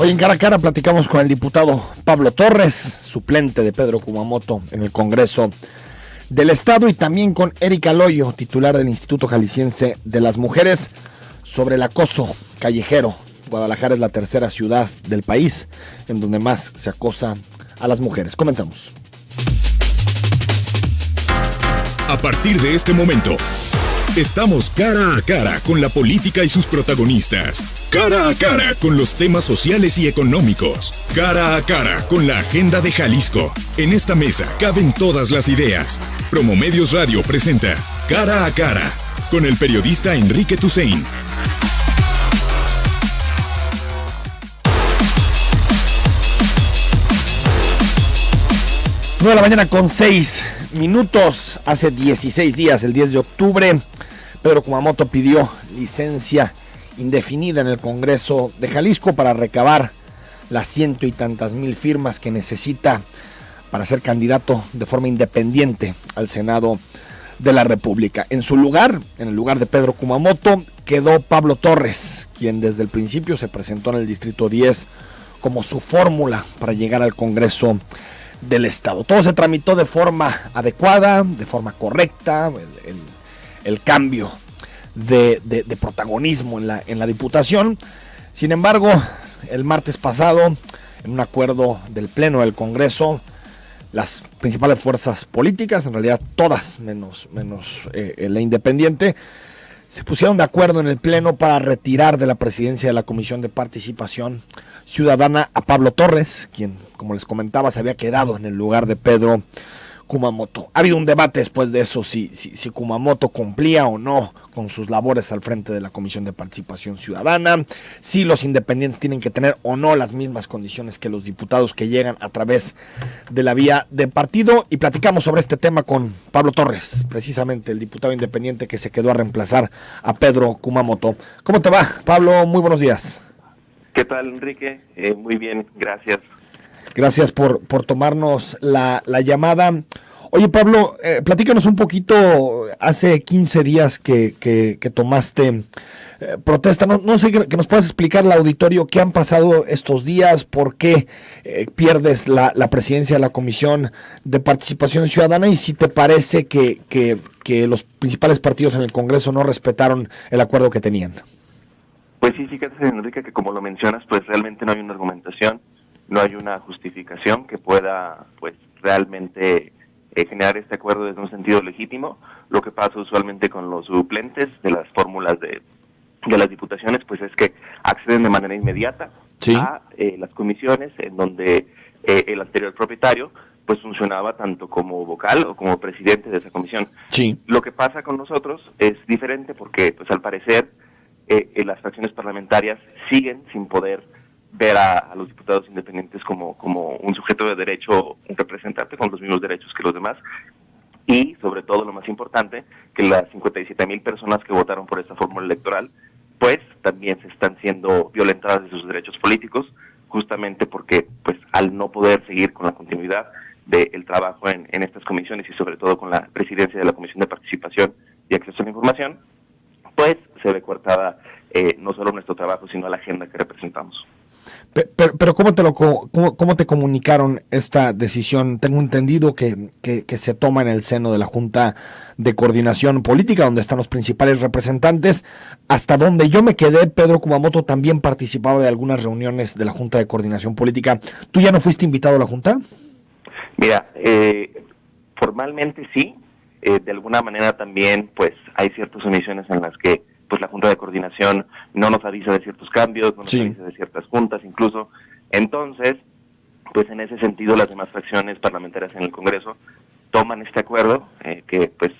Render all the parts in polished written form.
Hoy en Cara a Cara platicamos con el diputado Pablo Torres, suplente de Pedro Kumamoto en el Congreso del Estado, y también con Erika Loyo, titular del Instituto Jalisciense de las Mujeres, sobre el acoso callejero. Guadalajara es la tercera ciudad del país en donde más se acosa a las mujeres. Comenzamos. A partir de este momento, estamos cara a cara con la política y sus protagonistas. Cara a cara con los temas sociales y económicos. Cara a cara con la agenda de Jalisco. En esta mesa caben todas las ideas. Promomedios Radio presenta Cara a Cara con el periodista Enrique Tusain. Nueve de la mañana con 6 minutos. Hace 16 días, el 10 de octubre, Pedro Kumamoto pidió licencia indefinida en el Congreso de Jalisco para recabar las ciento y tantas mil firmas que necesita para ser candidato de forma independiente al Senado de la República. En su lugar, en el lugar de Pedro Kumamoto, quedó Pablo Torres, quien desde el principio se presentó en el Distrito 10 como su fórmula para llegar al Congreso del Estado. Todo se tramitó de forma adecuada, de forma correcta. El cambio de protagonismo en la Diputación. Sin embargo, el martes pasado, en un acuerdo del Pleno del Congreso, las principales fuerzas políticas, en realidad todas menos la independiente, se pusieron de acuerdo en el Pleno para retirar de la presidencia de la Comisión de Participación Ciudadana a Pablo Torres, quien, como les comentaba, se había quedado en el lugar de Pedro Kumamoto. Ha habido un debate después de eso si Kumamoto cumplía o no con sus labores al frente de la Comisión de Participación Ciudadana, si los independientes tienen que tener o no las mismas condiciones que los diputados que llegan a través de la vía de partido, y platicamos sobre este tema con Pablo Torres, precisamente el diputado independiente que se quedó a reemplazar a Pedro Kumamoto. ¿Cómo te va, Pablo? Muy buenos días. ¿Qué tal, Enrique? Muy bien, gracias. Gracias por tomarnos la llamada. Oye, Pablo, platícanos un poquito, hace 15 días que tomaste protesta. No sé que nos puedas explicar al auditorio qué han pasado estos días, por qué pierdes la presidencia de la Comisión de Participación Ciudadana, y si te parece que los principales partidos en el Congreso no respetaron el acuerdo que tenían. Pues sí, fíjate, Enrique, que como lo mencionas, pues realmente no hay una argumentación, no hay una justificación que pueda, pues, realmente generar este acuerdo desde un sentido legítimo. Lo que pasa usualmente con los suplentes de las fórmulas de las diputaciones, pues es que acceden de manera inmediata a las comisiones en donde el anterior propietario pues funcionaba tanto como vocal o como presidente de esa comisión. Sí. Lo que pasa con nosotros es diferente porque, pues al parecer, las fracciones parlamentarias siguen sin poder ver a los diputados independientes como un sujeto de derecho, un representante con los mismos derechos que los demás, y sobre todo lo más importante, que las 57,000 personas que votaron por esta fórmula electoral, pues también se están siendo violentadas de sus derechos políticos, justamente porque pues al no poder seguir con la continuidad del trabajo en estas comisiones y sobre todo con la presidencia de la Comisión de Participación y Acceso a la Información, pues se ve cortada no solo nuestro trabajo, sino la agenda que representamos. Pero ¿cómo te comunicaron esta decisión? Tengo entendido que se toma en el seno de la Junta de Coordinación Política, donde están los principales representantes. Hasta donde yo me quedé, Pedro Kumamoto también participaba de algunas reuniones de la Junta de Coordinación Política. ¿Tú ya no fuiste invitado a la Junta? Mira, formalmente sí. De alguna manera también pues hay ciertas omisiones en las que pues la Junta de Coordinación no nos avisa de ciertos cambios, no nos avisa de ciertas juntas incluso. Entonces, pues en ese sentido las demás fracciones parlamentarias en el Congreso toman este acuerdo, que pues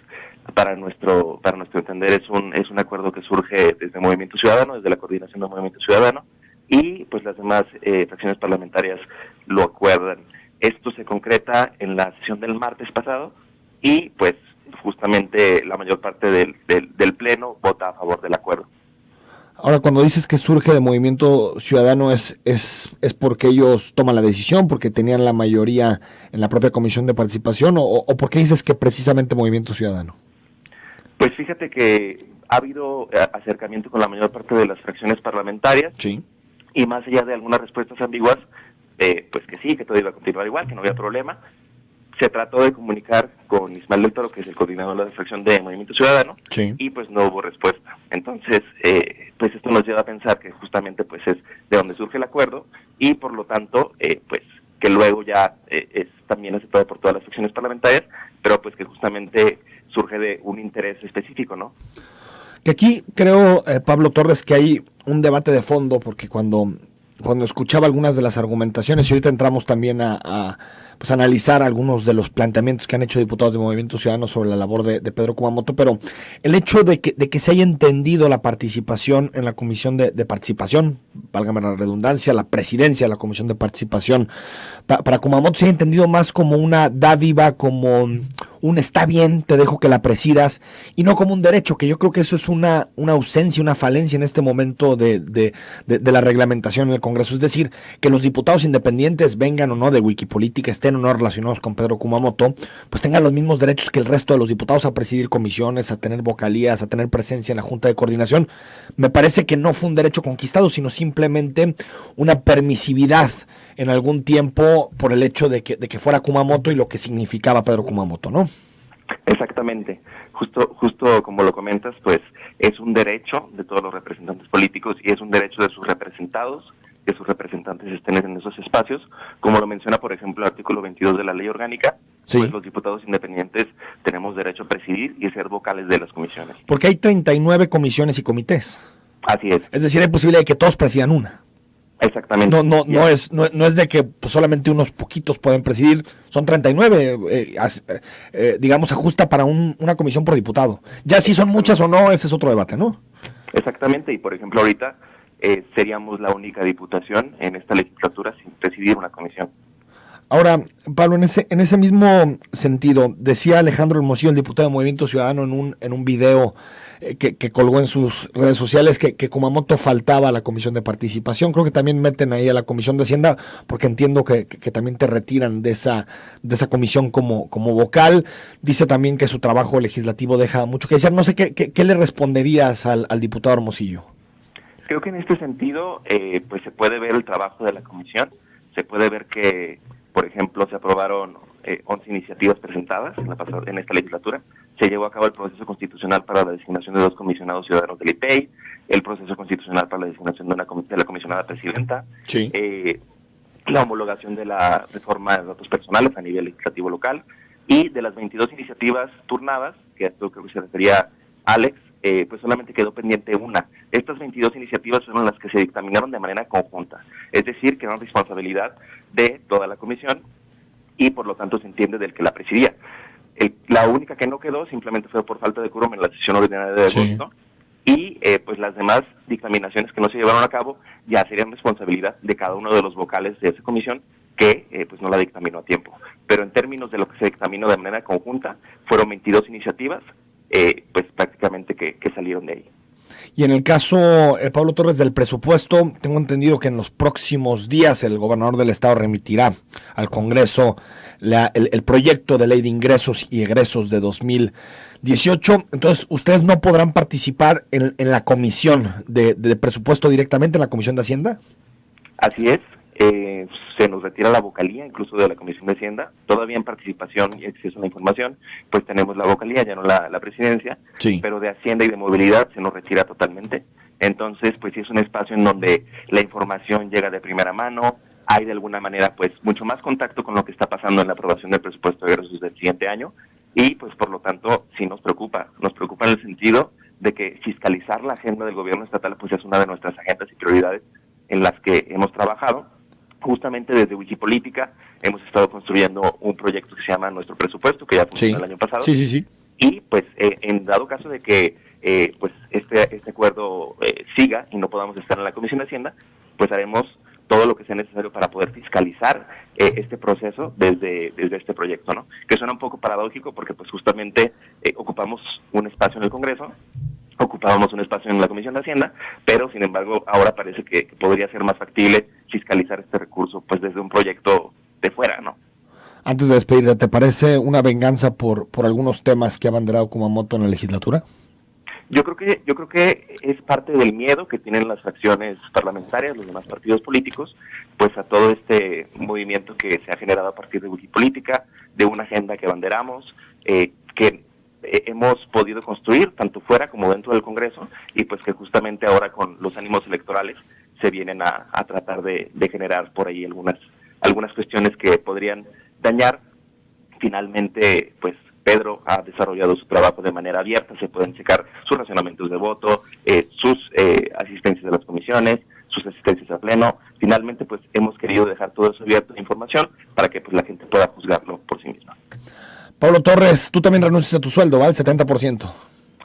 para nuestro entender es un acuerdo que surge desde Movimiento Ciudadano, desde la coordinación del Movimiento Ciudadano, y pues las demás fracciones parlamentarias lo acuerdan. Esto se concreta en la sesión del martes pasado y pues justamente la mayor parte del Pleno vota a favor del acuerdo. Ahora, cuando dices que surge de Movimiento Ciudadano, ¿es porque ellos toman la decisión, porque tenían la mayoría en la propia Comisión de Participación, o por qué dices que precisamente Movimiento Ciudadano? Pues fíjate que ha habido acercamiento con la mayor parte de las fracciones parlamentarias. Sí. y más allá de algunas respuestas ambiguas, pues que sí, que todo iba a continuar igual, que no había problema. Se trató de comunicar con Ismael del Toro, que es el coordinador de la fracción de Movimiento Ciudadano, sí, y pues no hubo respuesta. Entonces, pues esto nos lleva a pensar que justamente pues es de donde surge el acuerdo, y por lo tanto, pues que luego ya es también aceptado por todas las fracciones parlamentarias, pero pues que justamente surge de un interés específico, ¿no? Que aquí creo, Pablo Torres, que hay un debate de fondo, porque cuando escuchaba algunas de las argumentaciones, y ahorita entramos también a analizar algunos de los planteamientos que han hecho diputados de Movimiento Ciudadano sobre la labor de Pedro Kumamoto, pero el hecho de que se haya entendido la participación en la Comisión de Participación, válgame la redundancia, la presidencia de la Comisión de Participación, para Kumamoto se ha entendido más como una dádiva, como un está bien, te dejo que la presidas, y no como un derecho, que yo creo que eso es una ausencia, una falencia en este momento de la reglamentación en el Congreso. Es decir, que los diputados independientes, vengan o no de Wikipolítica, estén o no relacionados con Pedro Kumamoto, pues tengan los mismos derechos que el resto de los diputados a presidir comisiones, a tener vocalías, a tener presencia en la Junta de Coordinación. Me parece que no fue un derecho conquistado, sino simplemente una permisividad en algún tiempo por el hecho de que fuera Kumamoto y lo que significaba Pedro Kumamoto, ¿no? Exactamente. Justo como lo comentas, pues es un derecho de todos los representantes políticos y es un derecho de sus representados, que sus representantes estén en esos espacios, como lo menciona, por ejemplo, el artículo 22 de la Ley Orgánica. Sí. Pues los diputados independientes tenemos derecho a presidir y ser vocales de las comisiones. Porque hay 39 comisiones y comités. Así es. Es decir, hay posibilidad de que todos presidan una. Exactamente. No es de que pues, solamente unos poquitos pueden presidir, son 39, digamos, ajusta para una comisión por diputado. Ya si son muchas o no, ese es otro debate, ¿no? Exactamente, y por ejemplo ahorita seríamos la única diputación en esta legislatura sin presidir una comisión. Ahora, Pablo, en ese mismo sentido, decía Alejandro Hermosillo, el diputado de Movimiento Ciudadano, en un video que colgó en sus redes sociales, que Kumamoto faltaba a la Comisión de Participación. Creo que también meten ahí a la Comisión de Hacienda, porque entiendo que también te retiran de esa comisión como vocal. Dice también que su trabajo legislativo deja mucho que decir. No sé, ¿qué le responderías al diputado Hermosillo? Creo que en este sentido, pues se puede ver el trabajo de la comisión, se puede ver que, por ejemplo, se aprobaron 11 iniciativas presentadas en esta legislatura. Se llevó a cabo el proceso constitucional para la designación de 2 comisionados ciudadanos del IPEI, el proceso constitucional para la designación de la comisionada presidenta, sí, la homologación de la reforma de datos personales a nivel legislativo local, y de las 22 iniciativas turnadas, que a esto creo que se refería Alex, pues solamente quedó pendiente una. Estas 22 iniciativas fueron las que se dictaminaron de manera conjunta, es decir, que eran responsabilidad de toda la comisión y por lo tanto se entiende del que la presidía. La única que no quedó simplemente fue por falta de quórum en la sesión ordinaria de agosto, y pues las demás dictaminaciones que no se llevaron a cabo ya serían responsabilidad de cada uno de los vocales de esa comisión que pues no la dictaminó a tiempo. Pero en términos de lo que se dictaminó de manera conjunta, fueron 22 iniciativas, pues prácticamente que salieron de ahí. Y en el caso, Pablo Torres, del presupuesto, tengo entendido que en los próximos días el gobernador del estado remitirá al Congreso el proyecto de ley de ingresos y egresos de 2018. Entonces, ustedes no podrán participar en la comisión de presupuesto directamente, en la Comisión de Hacienda. Así es. Se nos retira la vocalía, incluso de la Comisión de Hacienda. Todavía en participación y acceso a la información, pues tenemos la vocalía, ya no la presidencia, sí, pero de Hacienda y de Movilidad se nos retira totalmente. Entonces, pues sí es un espacio en donde la información llega de primera mano, hay de alguna manera pues mucho más contacto con lo que está pasando en la aprobación del presupuesto de egresos del siguiente año, y pues por lo tanto sí nos preocupa en el sentido de que fiscalizar la agenda del gobierno estatal pues es una de nuestras agendas y prioridades en las que hemos trabajado. Justamente desde Wikipolítica hemos estado construyendo un proyecto que se llama Nuestro Presupuesto, que ya funcionó el año pasado. Sí. Y pues en dado caso de que pues este acuerdo siga y no podamos estar en la Comisión de Hacienda, pues haremos todo lo que sea necesario para poder fiscalizar este proceso desde este proyecto, ¿no? Que suena un poco paradójico porque pues justamente ocupamos un espacio en el Congreso, ocupábamos un espacio en la Comisión de Hacienda, pero sin embargo ahora parece que podría ser más factible fiscalizar este recurso pues desde un proyecto de fuera, ¿no? Antes de despedirte, ¿te parece una venganza por algunos temas que ha abanderado Kumamoto en la legislatura? Yo creo que es parte del miedo que tienen las fracciones parlamentarias, los demás partidos políticos, pues a todo este movimiento que se ha generado a partir de Wikipolítica, de una agenda que abanderamos, que hemos podido construir tanto fuera como dentro del Congreso, y pues que justamente ahora con los ánimos electorales se vienen a tratar de generar por ahí algunas cuestiones que podrían dañar. Finalmente, pues Pedro ha desarrollado su trabajo de manera abierta, se pueden checar sus racionamientos de voto, sus asistencias a las comisiones, sus asistencias a pleno. Finalmente, pues hemos querido dejar todo eso abierto de información para que pues la gente pueda juzgarlo por sí misma. Pablo Torres, tú también renuncias a tu sueldo, ¿vale? 70%.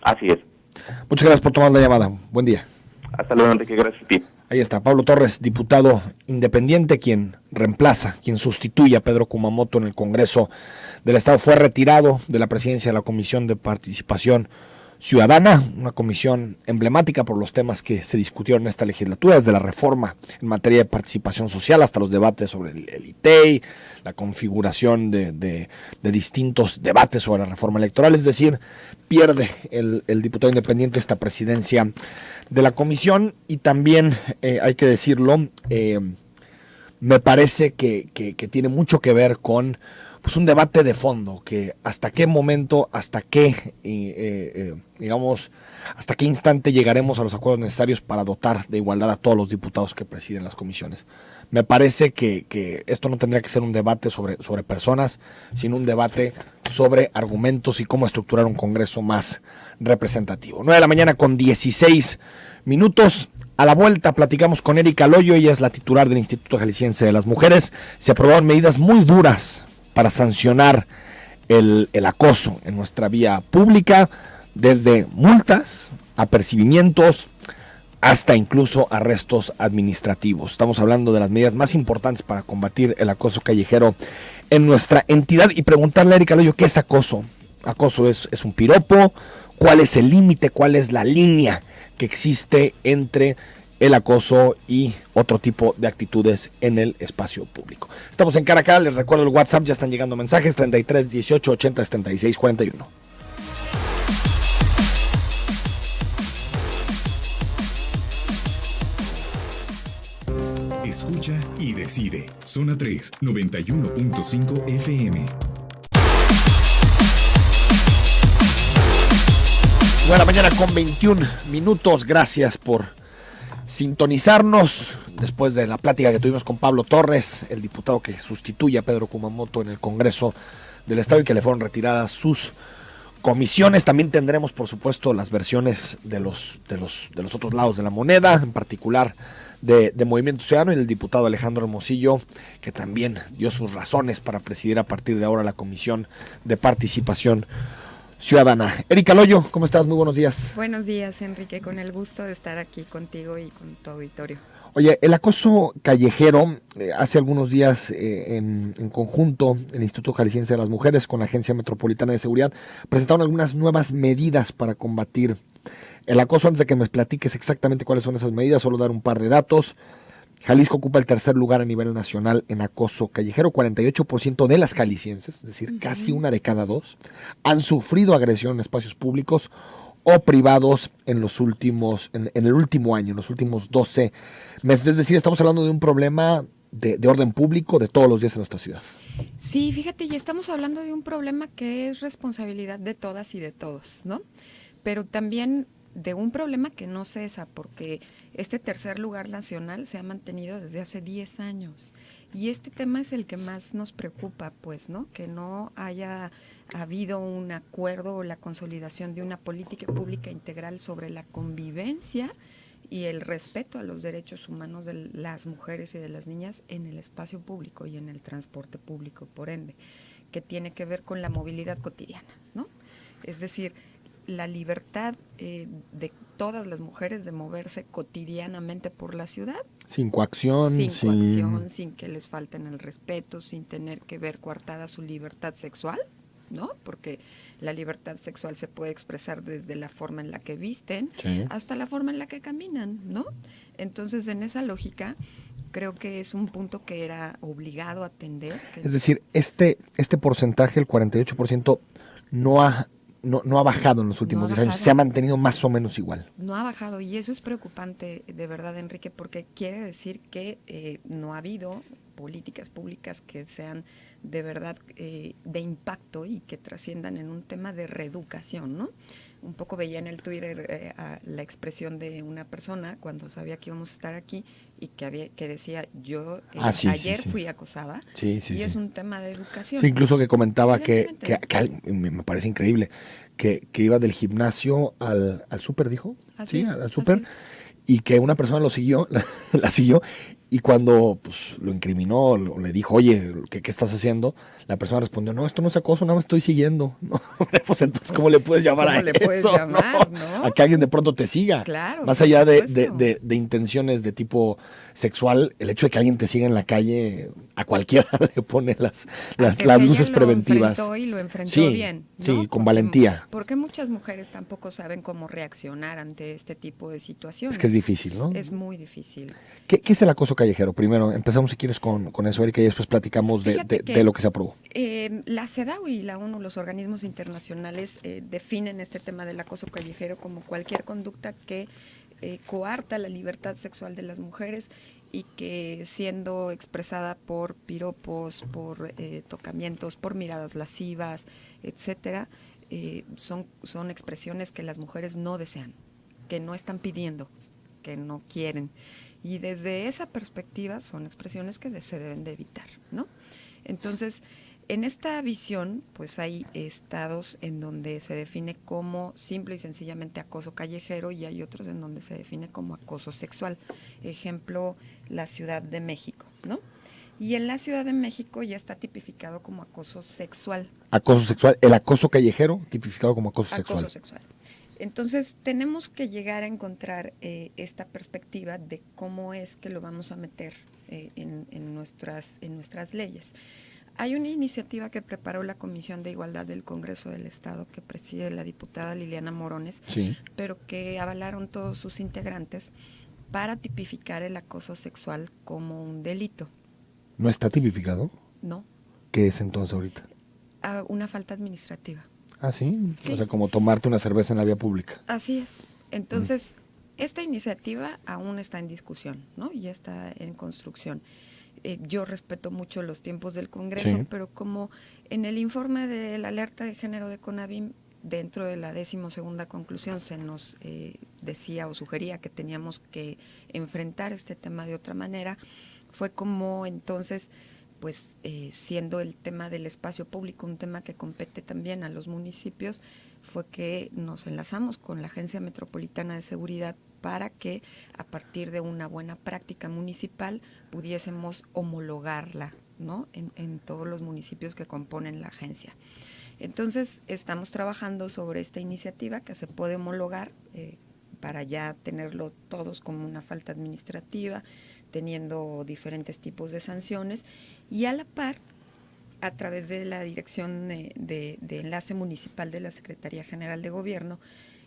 Así es. Muchas gracias por tomar la llamada. Buen día. Hasta luego, Enrique. Gracias a ti. Ahí está, Pablo Torres, diputado independiente, quien sustituye a Pedro Kumamoto en el Congreso del Estado. Fue retirado de la presidencia de la Comisión de Participación Ciudadana, una comisión emblemática por los temas que se discutieron en esta legislatura, desde la reforma en materia de participación social hasta los debates sobre el ITEI, la configuración de distintos debates sobre la reforma electoral. Es decir, pierde el diputado independiente esta presidencia de la comisión. Y también, hay que decirlo, me parece que tiene mucho que ver con pues un debate de fondo, que hasta qué momento, hasta qué instante llegaremos a los acuerdos necesarios para dotar de igualdad a todos los diputados que presiden las comisiones. Me parece que esto no tendría que ser un debate sobre personas, sino un debate sobre argumentos y cómo estructurar un Congreso más representativo. 9:16 a.m. A la vuelta platicamos con Erika Loyo, ella es la titular del Instituto Jalisciense de las Mujeres. Se aprobaron medidas muy duras para sancionar el acoso en nuestra vía pública, desde multas, apercibimientos, hasta incluso arrestos administrativos. Estamos hablando de las medidas más importantes para combatir el acoso callejero en nuestra entidad. Y preguntarle a Erika Loyo, ¿qué es acoso? ¿Acoso es un piropo? ¿Cuál es el límite? ¿Cuál es la línea que existe entre el acoso y otro tipo de actitudes en el espacio público? Estamos en Cara a Cara, les recuerdo el WhatsApp, ya están llegando mensajes, 33 18 80 76 41. Escucha y decide. Zona 3, 91.5 FM. Buena mañana con 21 minutos, gracias por sintonizarnos después de la plática que tuvimos con Pablo Torres, el diputado que sustituye a Pedro Kumamoto en el Congreso del Estado y que le fueron retiradas sus comisiones. También tendremos, por supuesto, las versiones de los otros lados de la moneda, en particular de Movimiento Ciudadano, y el diputado Alejandro Hermosillo, que también dio sus razones para presidir a partir de ahora la Comisión de Participación Ciudadana. Erika Loyo, ¿cómo estás? Muy buenos días. Buenos días, Enrique, con el gusto de estar aquí contigo y con tu auditorio. Oye, el acoso callejero, hace algunos días en conjunto el Instituto Jalisciense de las Mujeres con la Agencia Metropolitana de Seguridad presentaron algunas nuevas medidas para combatir el acoso. Antes de que me platiques exactamente cuáles son esas medidas, solo dar un par de datos. Jalisco ocupa el tercer lugar a nivel nacional en acoso callejero. 48% de las jaliscienses, es decir, casi una de cada dos, han sufrido agresión en espacios públicos o privados en el último año, en los últimos 12 meses. Es decir, estamos hablando de un problema de orden público de todos los días en nuestra ciudad. Sí, fíjate, y estamos hablando de un problema que es responsabilidad de todas y de todos, ¿no? Pero también de un problema que no cesa, porque este tercer lugar nacional se ha mantenido desde hace 10 años. Y este tema es el que más nos preocupa, pues, ¿no? Que no haya habido un acuerdo o la consolidación de una política pública integral sobre la convivencia y el respeto a los derechos humanos de las mujeres y de las niñas en el espacio público y en el transporte público, por ende, que tiene que ver con la movilidad cotidiana, ¿no? Es decir, la libertad de todas las mujeres de moverse cotidianamente por la ciudad. Sin coacción. Sin que les falten el respeto, sin tener que ver coartada su libertad sexual, ¿no? Porque la libertad sexual se puede expresar desde la forma en la que visten, sí, hasta la forma en la que caminan, ¿no? Entonces, en esa lógica, creo que es un punto que era obligado atender. Es decir, este porcentaje, el 48%, no ha no ha bajado en los últimos 10 años, bajado. se ha mantenido más o menos igual. No ha bajado y eso es preocupante de verdad, Enrique, porque quiere decir que no ha habido políticas públicas que sean de verdad de impacto y que trasciendan en un tema de reeducación, ¿no? Un poco veía en el Twitter la expresión de una persona cuando sabía que íbamos a estar aquí y que decía, yo ayer fui acosada, y es un tema de educación. Sí, incluso que comentaba que me parece increíble, que iba del gimnasio al súper, dijo, así es, al súper, y que una persona lo siguió, la siguió, y cuando pues, lo incriminó, le dijo, oye, ¿qué estás haciendo? La persona respondió, no, esto no es acoso, nada más estoy siguiendo. ¿No? Pues entonces, ¿cómo le puedes llamar a eso? ¿No? A que alguien de pronto te siga. Claro, más allá de intenciones de tipo sexual, el hecho de que alguien te siga en la calle, a cualquiera le pone las luces preventivas. Lo enfrentó bien, ¿no? Sí, con valentía. Porque muchas mujeres tampoco saben cómo reaccionar ante este tipo de situaciones. Es que es difícil, ¿no? Es muy difícil. ¿Qué es el acoso callejero? Primero, empezamos si quieres con eso, Erika, y después platicamos de lo que se aprobó. La CEDAW y la ONU, los organismos internacionales, definen este tema del acoso callejero como cualquier conducta que coarta la libertad sexual de las mujeres y que siendo expresada por piropos, por tocamientos, por miradas lascivas, etcétera, son expresiones que las mujeres no desean, que no están pidiendo, que no quieren. Y desde esa perspectiva son expresiones que se deben de evitar, ¿no? Entonces, en esta visión, pues hay estados en donde se define como simple y sencillamente acoso callejero y hay otros en donde se define como acoso sexual. Ejemplo, la Ciudad de México, ¿no? Y en la Ciudad de México ya está tipificado como acoso sexual. Acoso sexual, el acoso callejero tipificado como acoso sexual. Acoso sexual. Entonces, tenemos que llegar a encontrar esta perspectiva de cómo es que lo vamos a meter en nuestras leyes. Hay una iniciativa que preparó la Comisión de Igualdad del Congreso del Estado que preside la diputada Liliana Morones, pero que avalaron todos sus integrantes para tipificar el acoso sexual como un delito. ¿No está tipificado? No. ¿Qué es entonces ahorita? Una falta administrativa. ¿Ah, sí? O sea, como tomarte una cerveza en la vía pública. Así es. Entonces, esta iniciativa aún está en discusión, ¿no? Y está en construcción. Yo respeto mucho los tiempos del Congreso, pero como en el informe de la alerta de género de CONAVIM, dentro de la 12ª conclusión se nos decía o sugería que teníamos que enfrentar este tema de otra manera, fue como entonces, pues siendo el tema del espacio público un tema que compete también a los municipios, fue que nos enlazamos con la Agencia Metropolitana de Seguridad para que a partir de una buena práctica municipal pudiésemos homologarla, ¿no? en todos los municipios que componen la agencia. Entonces estamos trabajando sobre esta iniciativa que se puede homologar para ya tenerlo todos como una falta administrativa, teniendo diferentes tipos de sanciones y a la par, a través de la Dirección de Enlace Municipal de la Secretaría General de Gobierno,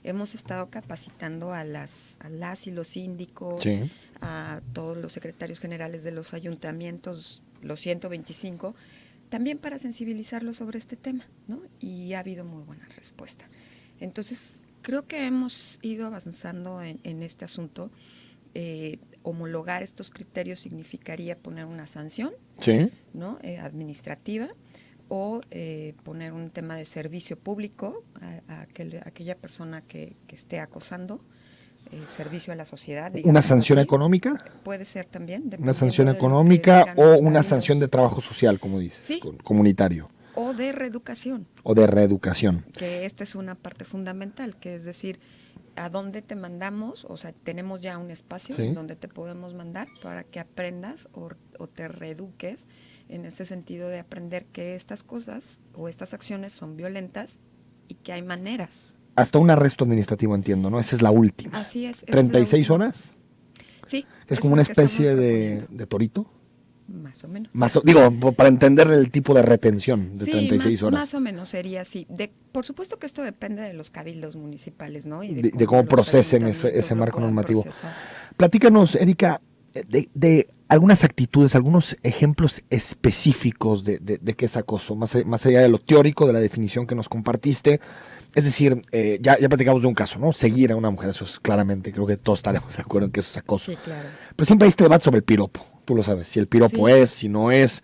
hemos estado capacitando a las y los síndicos, a todos los secretarios generales de los ayuntamientos, los 125, también para sensibilizarlos sobre este tema, ¿no? Y ha habido muy buena respuesta. Entonces, creo que hemos ido avanzando en este asunto. Homologar estos criterios significaría poner una sanción, ¿no? Administrativa, o poner un tema de servicio público a aquella persona que esté acosando, servicio a la sociedad. ¿Una sanción económica? Puede ser también. ¿Una sanción económica o una sanción de trabajo social, como dices, comunitario? O de reeducación. O de reeducación. Que esta es una parte fundamental, que es decir, ¿a dónde te mandamos? O sea, tenemos ya un espacio en donde te podemos mandar para que aprendas o te reeduques en ese sentido de aprender que estas cosas o estas acciones son violentas y que hay maneras. Hasta un arresto administrativo, entiendo, ¿no? Esa es la última. Así es. ¿36 horas? Sí. Es como una especie de torito. Más o menos. Digo, para entender el tipo de retención de 36 horas. Más o menos sería así. Por supuesto que esto depende de los cabildos municipales, ¿no? Y de cómo procesen ese marco normativo. Platícanos, Erika, de algunas actitudes, algunos ejemplos específicos de qué es acoso, más allá de lo teórico, de la definición que nos compartiste, Es decir, ya platicamos de un caso, ¿no? Seguir a una mujer, eso es claramente, creo que todos estaremos de acuerdo en que eso es acoso. Sí, claro. Pero siempre hay este debate sobre el piropo, tú lo sabes, si el piropo Sí. es, si no es.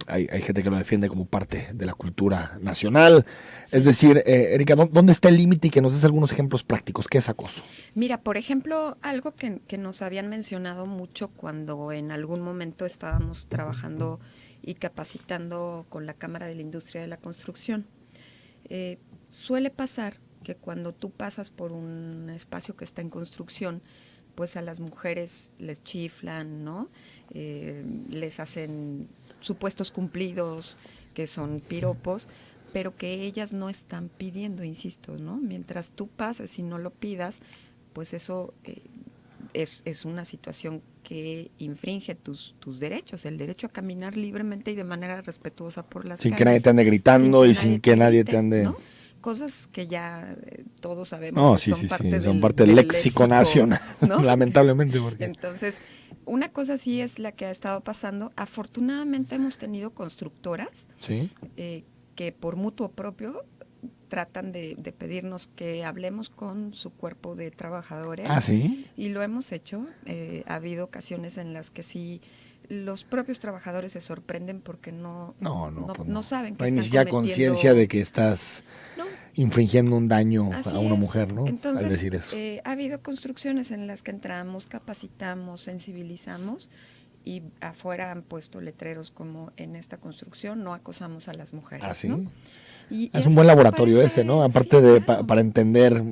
Hay gente que lo defiende como parte de la cultura nacional. Sí. Es decir, Erika, ¿dónde está el límite? Y que nos des algunos ejemplos prácticos. ¿Qué es acoso? Mira, por ejemplo, algo que nos habían mencionado mucho cuando en algún momento estábamos trabajando y capacitando con la Cámara de la Industria de la Construcción. Suele pasar que cuando tú pasas por un espacio que está en construcción, pues a las mujeres les chiflan, ¿no? Les hacen supuestos cumplidos, que son piropos, pero que ellas no están pidiendo, insisto, ¿no? Mientras tú pases y no lo pidas, pues eso es una situación que infringe tus derechos, el derecho a caminar libremente y de manera respetuosa por las Sin calles. que nadie te ande gritando y sin que nadie te ande... ¿no? Cosas que ya todos sabemos No, que sí, son sí, parte sí, son del, parte del léxico nacional, ¿no? lamentablemente. Porque... Entonces, una cosa sí es la que ha estado pasando. Afortunadamente hemos tenido constructoras ¿Sí? Que por mutuo propio tratan de pedirnos que hablemos con su cuerpo de trabajadores. ¿Ah, sí? Y lo hemos hecho. Ha habido ocasiones en las que sí los propios trabajadores se sorprenden porque no saben que no hay ni están siquiera cometiendo... conciencia de que estás infringiendo un daño a una mujer, ¿no? Entonces, al decir eso. Ha habido construcciones en las que entramos, capacitamos, sensibilizamos y afuera han puesto letreros como en esta construcción no acosamos a las mujeres. ¿Ah, sí? ¿no? Y es eso un buen me laboratorio parece, ese, ¿no? Aparte sí, de claro. para entender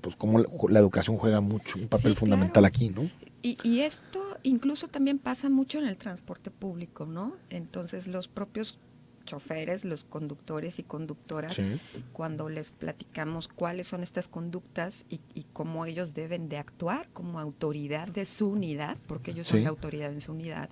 pues cómo la educación juega mucho un papel Sí, fundamental claro. aquí, ¿no? Y esto incluso también pasa mucho en el transporte público, ¿no? Entonces los propios choferes, los conductores y conductoras, Sí. cuando les platicamos cuáles son estas conductas y cómo ellos deben de actuar como autoridad de su unidad, porque ellos son Sí. la autoridad en su unidad,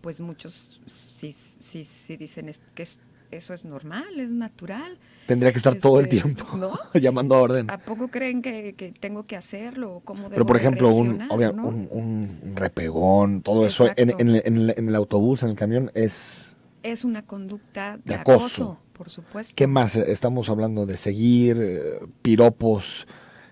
pues muchos sí dicen que eso es normal, es natural. Tendría que estar todo el tiempo ¿no? llamando a orden. ¿A poco creen que tengo que hacerlo? ¿Cómo debo Pero, por de ejemplo, reaccionar, ¿no? un repegón, todo eso Exacto. en el autobús, en el camión, es una conducta de acoso. acoso, por supuesto. ¿Qué más? Estamos hablando de seguir, piropos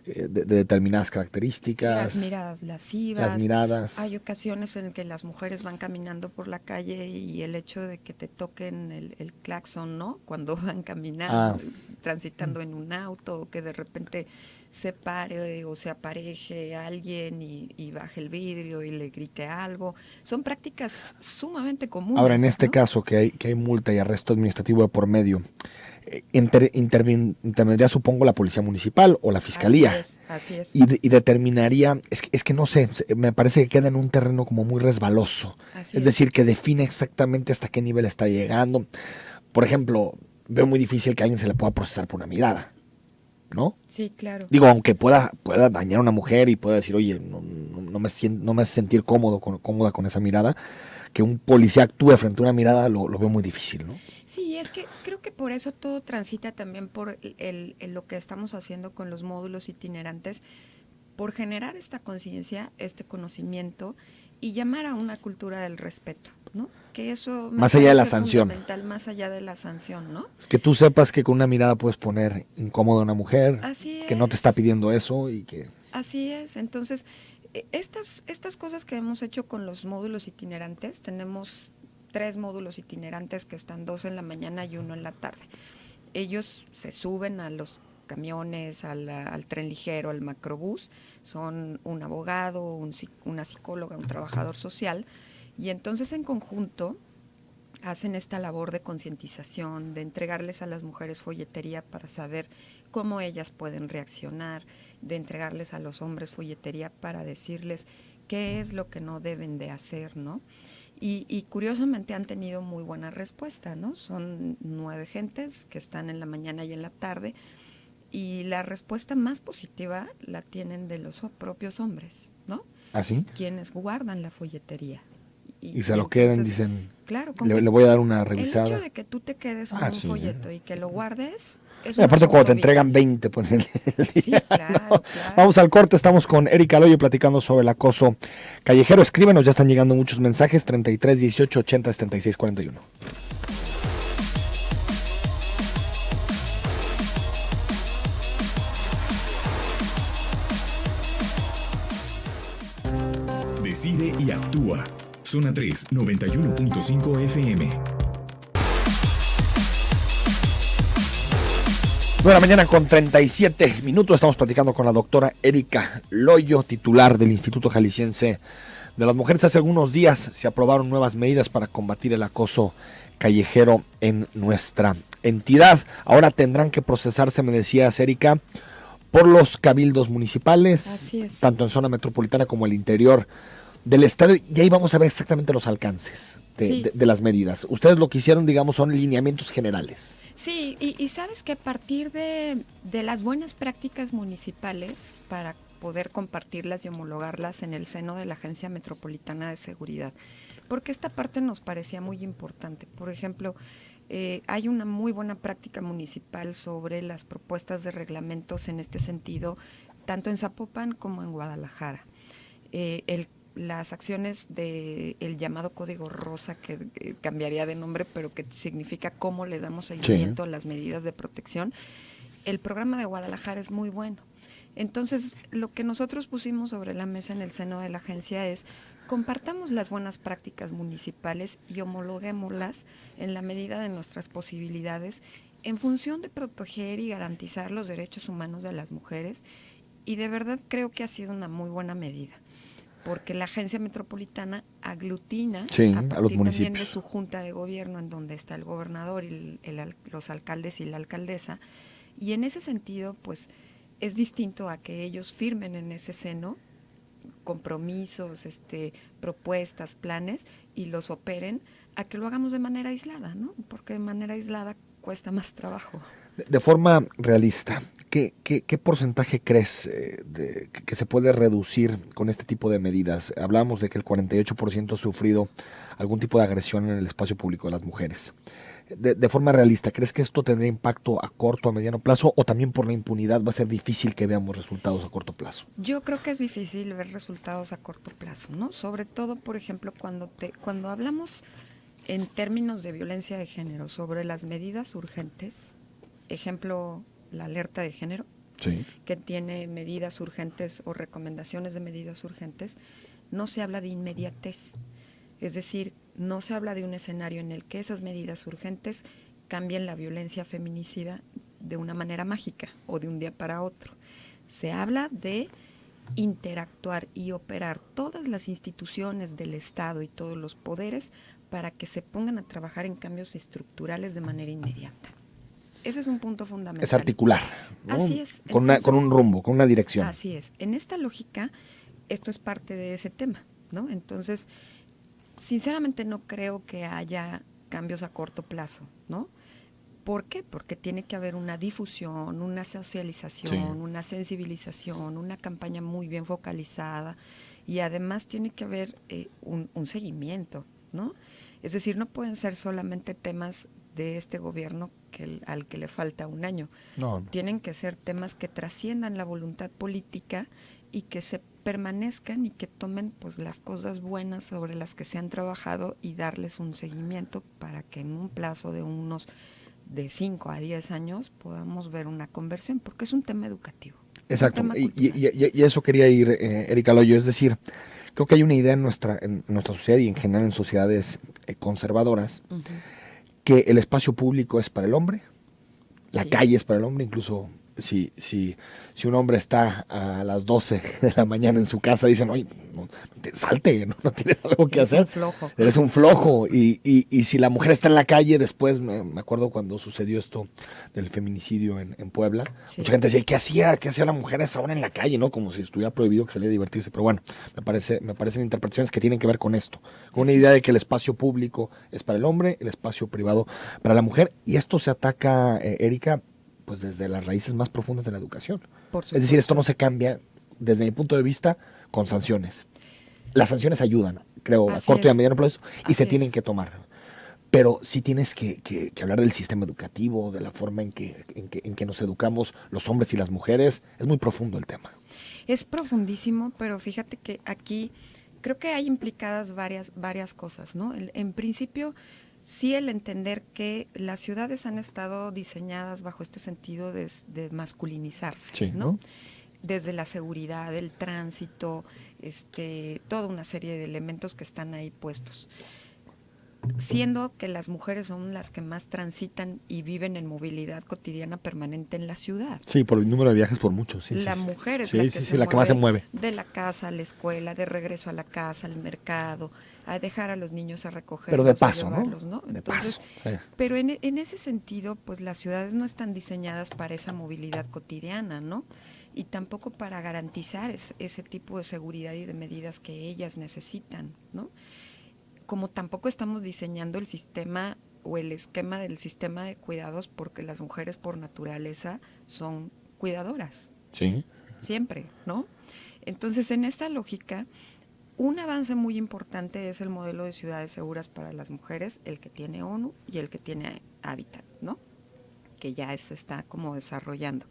de determinadas características. Las miradas lascivas. Las miradas. Hay ocasiones en que las mujeres van caminando por la calle y el hecho de que te toquen el claxon, ¿no? Cuando van caminando, transitando en un auto, o que de repente se pare o se apareje alguien y baje el vidrio y le grite algo. Son prácticas sumamente comunes. Ahora, en este ¿no? caso, que hay multa y arresto administrativo de por medio, intervendría, supongo, la policía municipal o la fiscalía. Así es. Y determinaría, es que no sé, me parece que queda en un terreno como muy resbaloso. Es decir, que define exactamente hasta qué nivel está llegando. Por ejemplo, veo muy difícil que a alguien se le pueda procesar por una mirada, ¿no? Sí, claro. Digo, aunque pueda dañar a una mujer y pueda decir, oye, no me hace sentir cómoda con esa mirada, que un policía actúe frente a una mirada lo veo muy difícil, ¿no? Sí, es que creo que por eso todo transita también por lo que estamos haciendo con los módulos itinerantes, por generar esta conciencia, este conocimiento y llamar a una cultura del respeto, ¿no? Que eso más allá de la sanción. Fundamental, más allá de la sanción, ¿no? Que tú sepas que con una mirada puedes poner incómoda a una mujer, Así que no te es. está pidiendo eso y que... Así es, entonces estas cosas que hemos hecho con los módulos itinerantes, tenemos 3 módulos itinerantes que están 2 en la mañana y 1 en la tarde. Ellos se suben a los camiones, al tren ligero, al macrobús, son un abogado, una psicóloga, un trabajador social, y entonces en conjunto hacen esta labor de concientización, de entregarles a las mujeres folletería para saber cómo ellas pueden reaccionar, de entregarles a los hombres folletería para decirles qué es lo que no deben de hacer, ¿no? Y curiosamente han tenido muy buena respuesta, ¿no? Son 9 gentes que están en la mañana y en la tarde, y la respuesta más positiva la tienen de los propios hombres, ¿no? ¿Ah, sí? Quienes guardan la folletería. Y se lo quedan, dicen, claro, le voy a dar una revisada. El hecho de que tú te quedes con un folleto y que lo guardes es y aparte cuando te entregan 20 pues el sí, claro, ¿no? claro. Vamos al corte, estamos con Erika Loyo platicando sobre el acoso callejero. Escríbenos, ya están llegando muchos mensajes, 33 18 80 76 41. decide y actúa. Zona 3, 91.5 FM. 9:37 a.m. Estamos platicando con la doctora Erika Loyo, titular del Instituto Jalisciense de las Mujeres. Hace algunos días se aprobaron nuevas medidas para combatir el acoso callejero en nuestra entidad. Ahora tendrán que procesarse, me decías, Erika, por los cabildos municipales, Así es, tanto en zona metropolitana como el interior del estado. Y ahí vamos a ver exactamente los alcances de las medidas. Ustedes lo que hicieron, digamos, son lineamientos generales. Sí, y sabes que a partir de las buenas prácticas municipales, para poder compartirlas y homologarlas en el seno de la Agencia Metropolitana de Seguridad, porque esta parte nos parecía muy importante. Por ejemplo, hay una muy buena práctica municipal sobre las propuestas de reglamentos en este sentido, tanto en Zapopan como en Guadalajara. Las acciones del llamado Código Rosa, que cambiaría de nombre, pero que significa cómo le damos seguimiento a las medidas de protección, el programa de Guadalajara es muy bueno. Entonces, lo que nosotros pusimos sobre la mesa en el seno de la agencia es: compartamos las buenas prácticas municipales y homologuémoslas en la medida de nuestras posibilidades en función de proteger y garantizar los derechos humanos de las mujeres. Y de verdad creo que ha sido una muy buena medida, porque la agencia metropolitana aglutina a partir también de su junta de gobierno, en donde está el gobernador y los alcaldes y la alcaldesa, y en ese sentido pues es distinto a que ellos firmen en ese seno compromisos, propuestas, planes, y los operen, a que lo hagamos de manera aislada, ¿no? Porque de manera aislada cuesta más trabajo. De forma realista, ¿qué porcentaje crees que se puede reducir con este tipo de medidas? Hablamos de que el 48% ha sufrido algún tipo de agresión en el espacio público de las mujeres. De forma realista, ¿crees que esto tendrá impacto a corto, a mediano plazo, o también por la impunidad va a ser difícil que veamos resultados a corto plazo? Yo creo que es difícil ver resultados a corto plazo, ¿no? Sobre todo, por ejemplo, cuando hablamos en términos de violencia de género sobre las medidas urgentes. Ejemplo, la alerta de género, que tiene medidas urgentes o recomendaciones de medidas urgentes, no se habla de inmediatez. Es decir, no se habla de un escenario en el que esas medidas urgentes cambien la violencia feminicida de una manera mágica o de un día para otro. Se habla de interactuar y operar todas las instituciones del Estado y todos los poderes para que se pongan a trabajar en cambios estructurales de manera inmediata. Ese es un punto fundamental. Es articular, ¿no? Así es. Con un rumbo, con una dirección. Así es. En esta lógica, esto es parte de ese tema, ¿no? Entonces, sinceramente no creo que haya cambios a corto plazo, ¿no? ¿Por qué? Porque tiene que haber una difusión, una socialización, una sensibilización, una campaña muy bien focalizada, y además tiene que haber un seguimiento, ¿no? Es decir, no pueden ser solamente temas de este gobierno al que le falta un año. No. Tienen que ser temas que trasciendan la voluntad política y que se permanezcan y que tomen pues las cosas buenas sobre las que se han trabajado y darles un seguimiento para que en un plazo de 5 a 10 años podamos ver una conversión, porque es un tema educativo. Exacto, y eso quería ir, Erika Loyo, es decir, creo que hay una idea en nuestra sociedad y en general en sociedades conservadoras, que el espacio público es para el hombre, la calle es para el hombre. Incluso si un hombre está a las 12 de la mañana en su casa, dicen: oye, salte, no tienes algo que hacer. Eres un flojo. Y si la mujer está en la calle, después, me acuerdo cuando sucedió esto del feminicidio en Puebla, mucha gente decía: ¿qué hacía la mujer a esa hora en la calle? ¿No? Como si estuviera prohibido que saliera a divertirse. Pero bueno, me parecen interpretaciones que tienen que ver con esto, con una idea de que el espacio público es para el hombre, el espacio privado para la mujer. Y esto se ataca, Erika, pues desde las raíces más profundas de la educación. Es decir, esto no se cambia, desde mi punto de vista, con sanciones. Las sanciones ayudan, creo, a corto y a mediano plazo, y se tienen que tomar. Pero sí tienes que hablar del sistema educativo, de la forma en que nos educamos los hombres y las mujeres. Es muy profundo el tema. Es profundísimo, pero fíjate que aquí creo que hay implicadas varias cosas, ¿no? En principio, sí, el entender que las ciudades han estado diseñadas bajo este sentido de masculinizarse, ¿no? desde la seguridad, el tránsito, toda una serie de elementos que están ahí puestos. Siendo que las mujeres son las que más transitan y viven en movilidad cotidiana permanente en la ciudad. Sí, por el número de viajes por mucho. Sí, La mujer es sí, la sí, que, sí, se la que más se mueve. de la casa a la escuela, de regreso a la casa, al mercado, a dejar a los niños a recogerlos, pero de paso, a llevarlos, ¿no? De Entonces, paso, sí. pero en ese sentido, pues las ciudades no están diseñadas para esa movilidad cotidiana, ¿no? Y tampoco para garantizar ese tipo de seguridad y de medidas que ellas necesitan, ¿no? Como tampoco estamos diseñando el sistema o el esquema del sistema de cuidados, porque las mujeres por naturaleza son cuidadoras. Sí. Siempre, ¿no? Entonces, en esta lógica, un avance muy importante es el modelo de ciudades seguras para las mujeres, el que tiene ONU y el que tiene Habitat, ¿no? Que ya se está como desarrollando.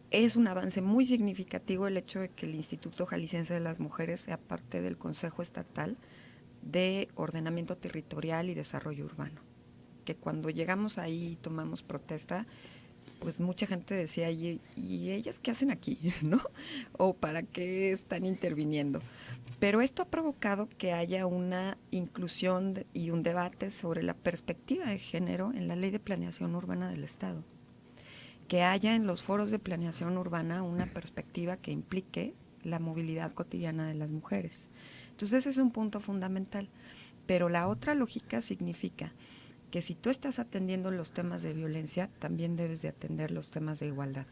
Es un avance muy significativo el hecho de que el Instituto Jalisciense de las Mujeres sea parte del Consejo Estatal de Ordenamiento Territorial y Desarrollo Urbano. Que cuando llegamos ahí y tomamos protesta, pues mucha gente decía, ¿y ellas qué hacen aquí? ¿No? ¿O para qué están interviniendo? Pero esto ha provocado que haya una inclusión y un debate sobre la perspectiva de género en la Ley de Planeación Urbana del Estado. Que haya en los foros de planeación urbana una perspectiva que implique la movilidad cotidiana de las mujeres. Entonces ese es un punto fundamental. Pero la otra lógica significa que si tú estás atendiendo los temas de violencia, también debes de atender los temas de igualdad.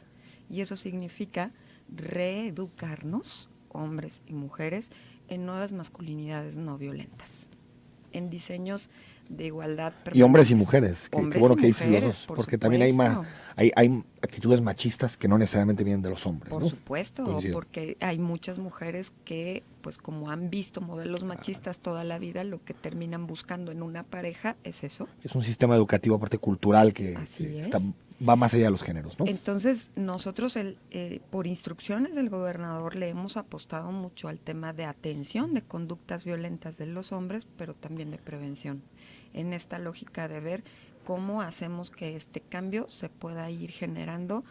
Y eso significa reeducarnos, hombres y mujeres, en nuevas masculinidades no violentas, en diseños de igualdad permanentes. Y hombres y mujeres, qué bueno que dices los dos, por porque supuesto. también hay actitudes machistas que no necesariamente vienen de los hombres. Por ¿no? supuesto, Coincido. porque hay muchas mujeres que, pues como han visto modelos machistas toda la vida, lo que terminan buscando en una pareja es eso. Es un sistema educativo, aparte cultural, que va más allá de los géneros, ¿no? Entonces, nosotros, por instrucciones del gobernador, le hemos apostado mucho al tema de atención de conductas violentas de los hombres, pero también de prevención, en esta lógica de ver cómo hacemos que este cambio se pueda ir generando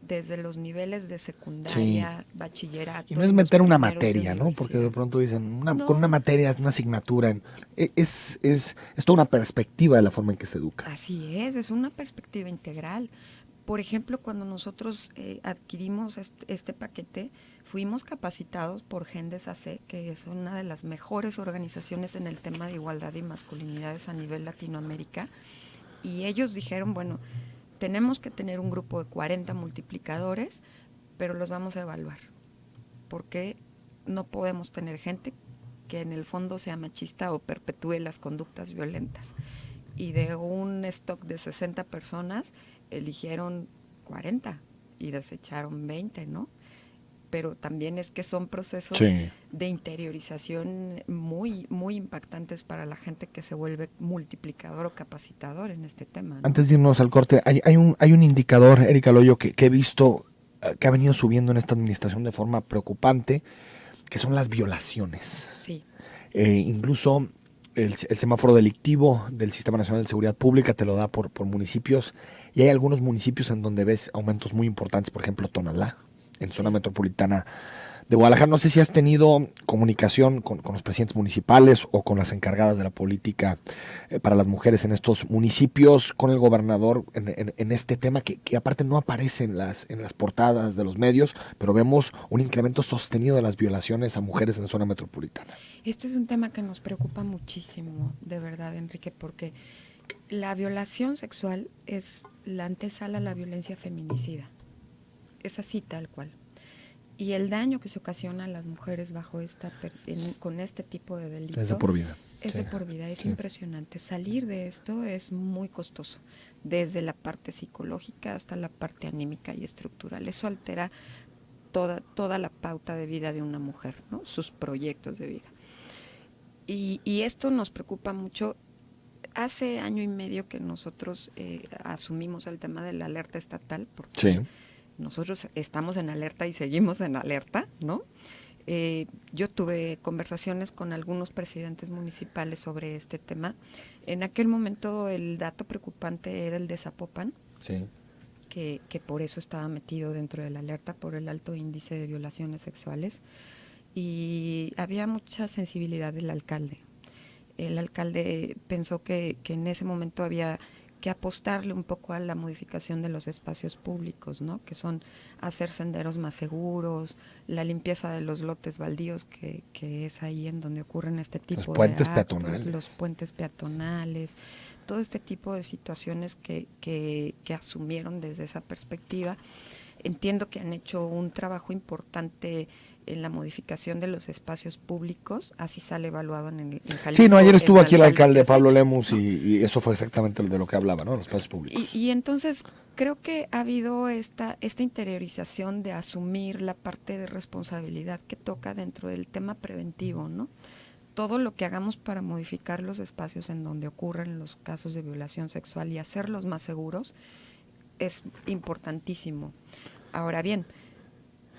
desde los niveles de secundaria, bachillerato. Y no es meter una materia, ¿no? Porque de pronto dicen, con una materia, una asignatura, es toda una perspectiva de la forma en que se educa. Así es una perspectiva integral. Por ejemplo, cuando nosotros adquirimos este paquete, fuimos capacitados por Gendes AC, que es una de las mejores organizaciones en el tema de igualdad y masculinidades a nivel Latinoamérica, y ellos dijeron, bueno, tenemos que tener un grupo de 40 multiplicadores, pero los vamos a evaluar, porque no podemos tener gente que en el fondo sea machista o perpetúe las conductas violentas. Y de un stock de 60 personas, eligieron 40 y desecharon 20, ¿no? Pero también es que son procesos de interiorización muy, muy impactantes para la gente que se vuelve multiplicador o capacitador en este tema, ¿no? Antes de irnos al corte, hay un indicador, Erika Loyo, que he visto que ha venido subiendo en esta administración de forma preocupante, que son las violaciones. Sí. Incluso el semáforo delictivo del Sistema Nacional de Seguridad Pública te lo da por municipios, y hay algunos municipios en donde ves aumentos muy importantes, por ejemplo Tonalá, en zona metropolitana de Guadalajara. No sé si has tenido comunicación con los presidentes municipales o con las encargadas de la política para las mujeres en estos municipios, con el gobernador en este tema que aparte no aparece en las portadas de los medios, pero vemos un incremento sostenido de las violaciones a mujeres en zona metropolitana. Este es un tema que nos preocupa muchísimo, de verdad, Enrique, porque la violación sexual es la antesala a la violencia feminicida. Es así tal cual. Y el daño que se ocasiona a las mujeres bajo con este tipo de delito es de por vida. Es de por vida, es impresionante. Salir de esto es muy costoso, desde la parte psicológica hasta la parte anímica y estructural. Eso altera toda la pauta de vida de una mujer, ¿no? Sus proyectos de vida. Y esto nos preocupa mucho. Hace año y medio que nosotros asumimos el tema de la alerta estatal, porque nosotros estamos en alerta y seguimos en alerta, ¿no? Yo tuve conversaciones con algunos presidentes municipales sobre este tema. En aquel momento el dato preocupante era el de Zapopan, que por eso estaba metido dentro de la alerta, por el alto índice de violaciones sexuales. Y había mucha sensibilidad del alcalde. El alcalde pensó que en ese momento había que apostarle un poco a la modificación de los espacios públicos, ¿no? Que son hacer senderos más seguros, la limpieza de los lotes baldíos, que es ahí en donde ocurren este tipo los puentes de actos, peatonales. los puentes peatonales, todo este tipo de situaciones que asumieron desde esa perspectiva. Entiendo que han hecho un trabajo importante en la modificación de los espacios públicos, así sale evaluado en Jalisco. Sí, no, ayer estuvo aquí el alcalde Pablo hecho, Lemus, ¿no? y eso fue exactamente de lo que hablaba, ¿no? Los espacios públicos. Y entonces creo que ha habido esta interiorización de asumir la parte de responsabilidad que toca dentro del tema preventivo, ¿no? Todo lo que hagamos para modificar los espacios en donde ocurren los casos de violación sexual y hacerlos más seguros es importantísimo. Ahora bien,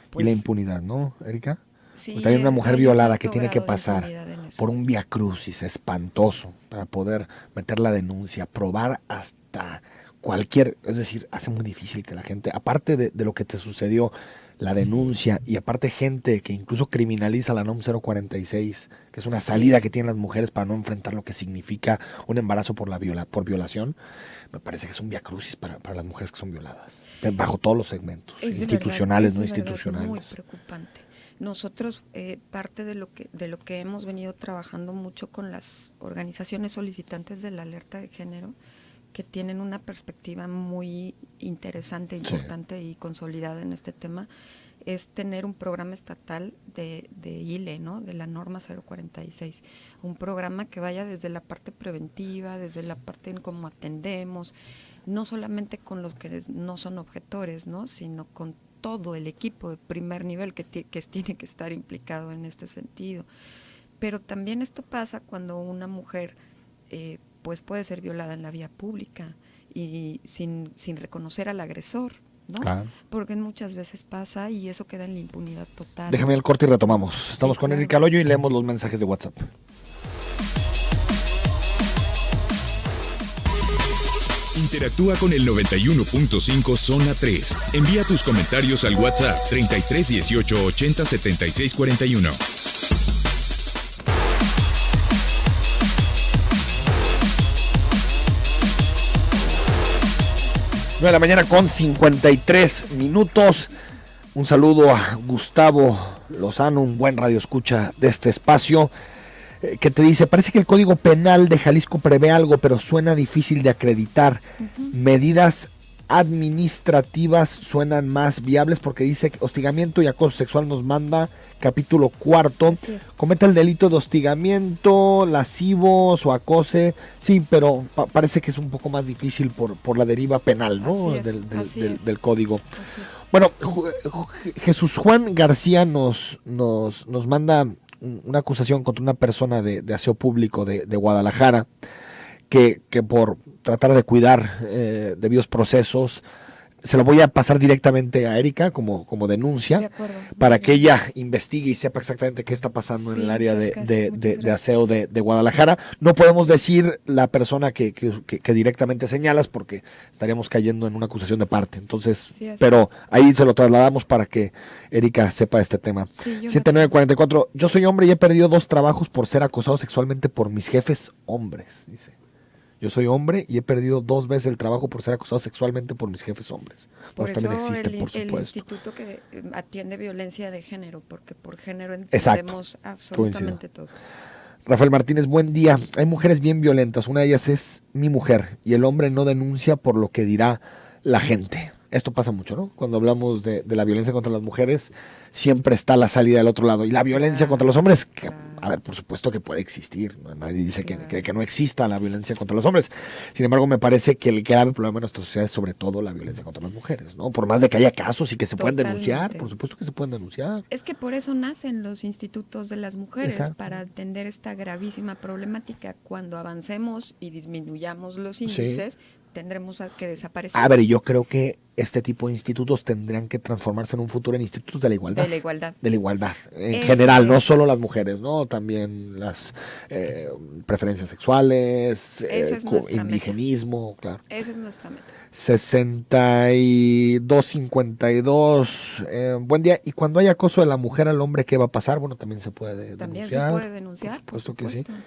pues, y la impunidad, ¿no, Erika? Sí, porque hay una mujer hay violada un que alto tiene que grado de pasar impunidad en eso. por un viacrucis espantoso para poder meter la denuncia, probar hasta cualquier, es decir, hace muy difícil que la gente, aparte de lo que te sucedió, la denuncia, y aparte gente que incluso criminaliza la NOM 046, que es una salida que tienen las mujeres para no enfrentar lo que significa un embarazo por violación, me parece que es un viacrucis para las mujeres que son violadas, bajo todos los segmentos, institucionales, no institucionales. Muy preocupante. Nosotros, parte de lo que hemos venido trabajando mucho con las organizaciones solicitantes de la alerta de género, que tienen una perspectiva muy interesante, importante y consolidada en este tema, es tener un programa estatal de ILE, ¿no? De la norma 046, un programa que vaya desde la parte preventiva, desde la parte en cómo atendemos, no solamente con los que no son objetores, ¿no? Sino con todo el equipo de primer nivel que tiene que estar implicado en este sentido. Pero también esto pasa cuando una mujer pues puede ser violada en la vía pública y sin reconocer al agresor, ¿no? Claro. Porque muchas veces pasa y eso queda en la impunidad total. Déjame el corte y retomamos. Estamos con Erika Loyo y leemos los mensajes de WhatsApp. Interactúa con el 91.5 Zona 3. Envía tus comentarios al WhatsApp 33 18 80 76 41. De la mañana con 53 minutos. Un saludo a Gustavo Lozano, un buen radioescucha de este espacio, que te dice: parece que el Código Penal de Jalisco prevé algo, pero suena difícil de acreditar. Medidas administrativas suenan más viables, porque dice que hostigamiento y acoso sexual nos manda capítulo 4. Cometa el delito de hostigamiento, lascivos o acose, sí, pero parece que es un poco más difícil por la deriva penal, ¿no? Del código. Bueno, Jesús Juan García nos manda una acusación contra una persona de aseo público de Guadalajara, que por tratar de cuidar debidos procesos, se lo voy a pasar directamente a Erika como denuncia, para que ella investigue y sepa exactamente qué está pasando en el área de aseo de Guadalajara. No podemos decir la persona que directamente señalas, porque estaríamos cayendo en una acusación de parte. Entonces, pero ahí se lo trasladamos para que Erika sepa este tema. 7944, yo soy hombre y he perdido 2 trabajos por ser acosado sexualmente por mis jefes hombres, dice. Yo soy hombre y he perdido 2 veces el trabajo por ser acosado sexualmente por mis jefes hombres. Por eso el instituto que atiende violencia de género, porque por género entendemos absolutamente todo. Rafael Martínez, buen día. Hay mujeres bien violentas, una de ellas es mi mujer, y el hombre no denuncia por lo que dirá la gente. Esto pasa mucho, ¿no? Cuando hablamos de la violencia contra las mujeres, siempre está la salida del otro lado. Y la violencia contra los hombres, a ver, por supuesto que puede existir. Nadie dice que no exista la violencia contra los hombres. Sin embargo, me parece que el grave problema de nuestra sociedad es sobre todo la violencia contra las mujeres, ¿no? Por más de que haya casos y que se pueden denunciar, por supuesto que se pueden denunciar. Es que por eso nacen los institutos de las mujeres, para atender esta gravísima problemática. Cuando avancemos y disminuyamos los índices, tendremos que desaparecer. A ver, yo creo que este tipo de institutos tendrían que transformarse en un futuro en institutos de la igualdad. De la igualdad. De la igualdad. En Eso general, no es. solo las mujeres, ¿no? También las preferencias sexuales, Esa es nuestra indigenismo, claro. Esa es nuestra meta. 6252. Buen día. ¿Y cuando hay acoso de la mujer al hombre, qué va a pasar? Bueno, también se puede También denunciar. se puede denunciar, por supuesto que sí. supuesto.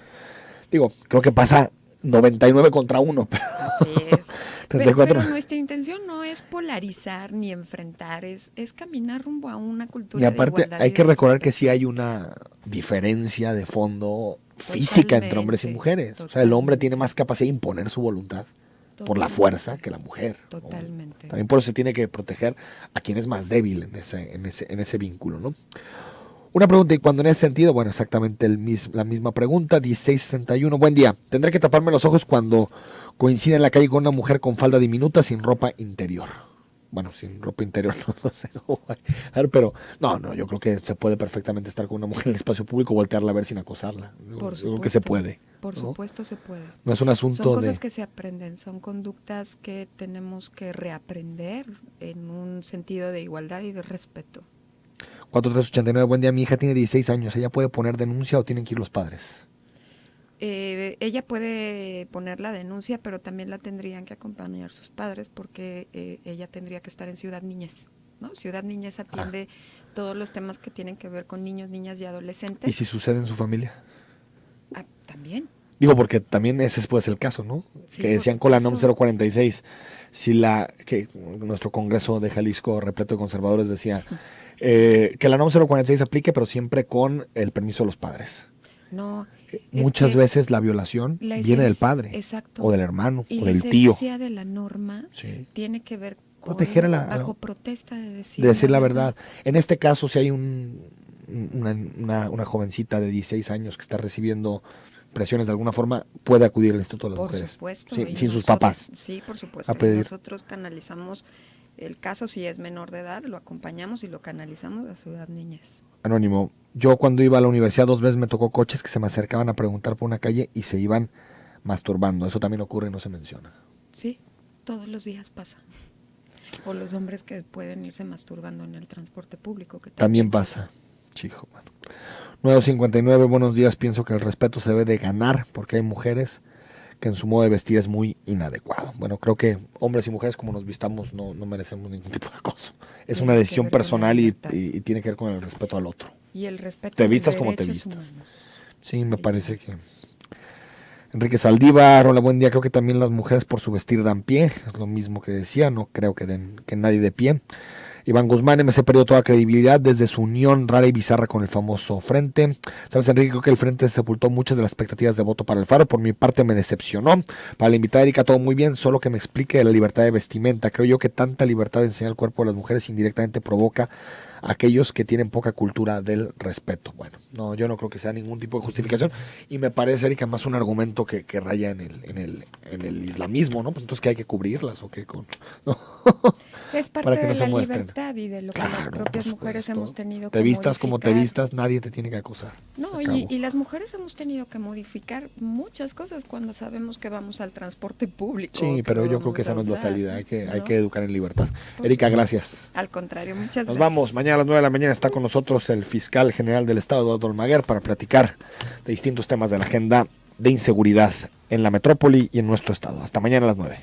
Digo, creo que pasa 99 contra 1. Pero Así es. 34. Pero nuestra intención no es polarizar ni enfrentar, es caminar rumbo a una cultura Y aparte de igualdad. hay y que de recordar que respeto. sí hay una diferencia de fondo física entre hombres y Totalmente, mujeres. O sea, el hombre totalmente. tiene más capacidad de imponer su voluntad por la fuerza que la mujer, ¿no? Totalmente. También por eso se tiene que proteger a quien es más débil en ese vínculo, ¿no? Una pregunta, y cuando en ese sentido, bueno, exactamente la misma pregunta, 1661, buen día. Tendré que taparme los ojos cuando coincide en la calle con una mujer con falda diminuta sin ropa interior. Bueno, sin ropa interior no sé cómo va a ver, pero no, yo creo que se puede perfectamente estar con una mujer en el espacio público, voltearla a ver sin acosarla. Por Yo creo que se puede. Por ¿no? supuesto se puede. No es un asunto Son cosas de... que se aprenden, son conductas que tenemos que reaprender en un sentido de igualdad y de respeto. 4389, buen día, mi hija tiene 16 años, ¿ella puede poner denuncia o tienen que ir los padres? Ella puede poner la denuncia, pero también la tendrían que acompañar sus padres porque ella tendría que estar en Ciudad Niñez, ¿no? Ciudad Niñez atiende todos los temas que tienen que ver con niños, niñas y adolescentes. ¿Y si sucede en su familia? También. Digo, porque también ese puede ser el caso, ¿no? Sí, que por decían con la NOM supuesto. 046, que nuestro Congreso de Jalisco, repleto de conservadores, decía que la NOM 046 aplique, pero siempre con el permiso de los padres. No. Muchas veces la violación viene del padre, exacto, o del hermano, y o del la tío. esencia de la norma tiene que ver con proteger bajo protesta de decir, la verdad. En este caso, si hay una jovencita de 16 años que está recibiendo presiones de alguna forma, puede acudir al Instituto de las Por Mujeres. supuesto. Sin y sus nosotros- papás. Sí, por supuesto. A pedir. Nosotros canalizamos el caso, si es menor de edad, lo acompañamos y lo canalizamos a Ciudad Niñez. Anónimo, yo cuando iba a la universidad 2 veces me tocó coches que se me acercaban a preguntar por una calle y se iban masturbando. Eso también ocurre y no se menciona. Sí, todos los días pasa. O los hombres que pueden irse masturbando en el transporte público. Que También pasa. Chijo, bueno. 959, buenos días. Pienso que el respeto se debe de ganar porque hay mujeres que en su modo de vestir es muy inadecuado. Bueno, creo que hombres y mujeres como nos vistamos no merecemos ningún tipo de acoso. Es Tiene una que decisión ver con la personal y libertad. tiene que ver con el respeto al otro. Y el respeto Te a los vistas como te derechos vistas. humanos. Sí, me parece que... Enrique Saldívar, hola, buen día. Creo que también las mujeres por su vestir dan pie. Es lo mismo que decía, no creo que nadie dé pie. Iván Guzmán, MC perdió toda credibilidad desde su unión rara y bizarra con el famoso Frente. Sabes, Enrique, creo que el Frente sepultó muchas de las expectativas de voto para el Faro. Por mi parte me decepcionó. Para la invitada Erika, todo muy bien, solo que me explique de la libertad de vestimenta. Creo yo que tanta libertad de enseñar el cuerpo de las mujeres indirectamente provoca a aquellos que tienen poca cultura del respeto. Bueno, no, yo no creo que sea ningún tipo de justificación. Y me parece, Erika, más un argumento que raya en el islamismo, ¿no? Pues entonces, ¿qué hay que cubrirlas o qué? ¿No? Es parte Para que de no se la muestren. libertad y de lo que Claro, las propias por mujeres supuesto. hemos tenido que Te vistas como te modificar. vistas, nadie te tiene que acosar. No, Se acabó. y las mujeres hemos tenido que modificar muchas cosas cuando sabemos que vamos al transporte público. Sí, pero lo yo creo vamos que esa a no es la usar, salida. Hay ¿no? que educar en libertad. Por Erika, supuesto. gracias. Al contrario, muchas Nos gracias. vamos. Mañana a las 9 de la mañana está con nosotros el fiscal general del Estado, Eduardo Almaguer, para platicar de distintos temas de la agenda de inseguridad en la metrópoli y en nuestro estado. Hasta mañana a las 9.